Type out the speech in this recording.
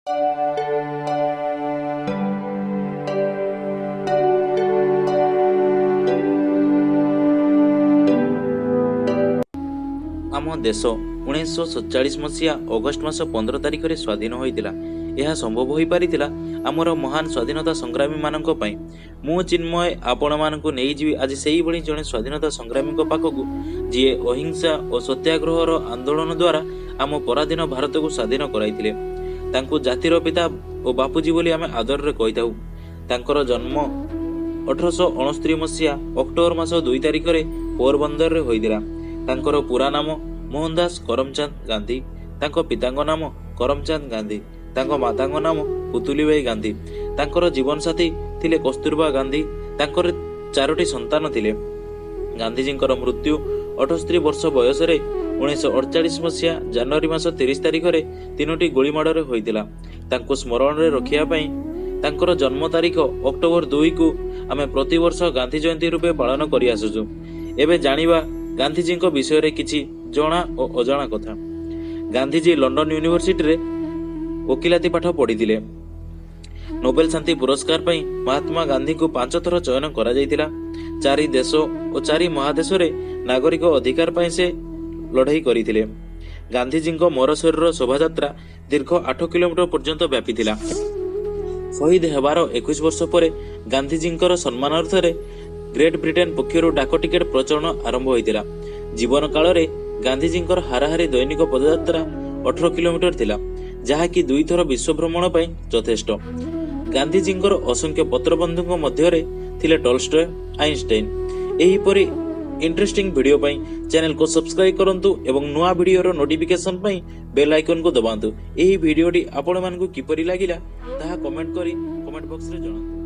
आम देश 1947 मसीहा अगस्ट मास 15 तारिख में स्वाधीन होता। यह संभव हो पारिथिला आमर महान स्वाधीनता संग्रामी मानक पई। मु चिन्मय आपण मानकु नेई जीवी आज सेही भली जने स्वाधीनता संग्रामी को पाखकु जी अहिंसा और सत्याग्रहर आंदोलन द्वारा आम पराधीन भारत को स्वाधीन कराइथिले। तांकु जातिर पिता और बापूजी बोली आमे आदर रे कहिताउ। तांकर जन्म 1869 मसीहा अक्टोबर मास 2 तारिख रे पोरबंदर रे होइदिला। तांकर पूरा नाम मोहनदास करमचंद गांधी। तांको पितांको नाम करमचंद गांधी। तांको मातांको नाम पुतुलीबाई गांधी। तांकर जीवन साथी थिले कस्तूरबा गांधी। तांकर 4टी संतान थिले। गांधीजींकर मृत्यु 78 वर्ष बयस रे 1948 मसीहा जनवरी मास 30 तारिख रे 3टी गोलीमाड़ रे होइतिला। तांको स्मरण रे रखिया पई तांकर जन्म तारीख अक्टोबर 2 को आमे प्रति वर्ष गांधी जयंती रूपे पालन करि आसुछु। एबे जानिबा गांधीजी विषय रे किछि जणा और अजणा कथा। गांधीजी लंडन यूनिवर्सिटी रे वकिलाती पाठ पढ़ी। नोबेल शांति पुरस्कार पई महात्मा गांधी को 5 थर चयन करा जायतिला। 4 देश और 4 महादेश रे नागरिक अधिकार पई से लड़ाई करिथिले। गांधीजी मोर शरीर शोभायात्रा दीर्घ 8 किलोमीटर पर्यंत व्यापी थिला। शहीद हेबार 21 वर्ष पर गांधीजी सम्मानार्थ रे ग्रेट ब्रिटेन पक्षर डाक टिकेट प्रचलन आरंभ होइतिला। जीवन काल रे गांधीजी हाराहारी दैनिक पदयात्रा 18 किलोमीटर थिला, जहाँकि 2 थर विश्व भ्रमण पई यथेष्ट। गांधीजी असंख्य पत्रबंधु मध्य थिले टॉलस्टॉय, आइंस्टाइन। एही परि इंटरेस्टिंग वीडियो पई चैनल को सब्सक्राइब करंतु एवं नुआ वीडियो रो नोटिफिकेशन पई बेल आइकन को दबांतु। एही वीडियोटी आपण मानकु किपरि लागिला ताहा कमेंट बॉक्स रे जणांतु।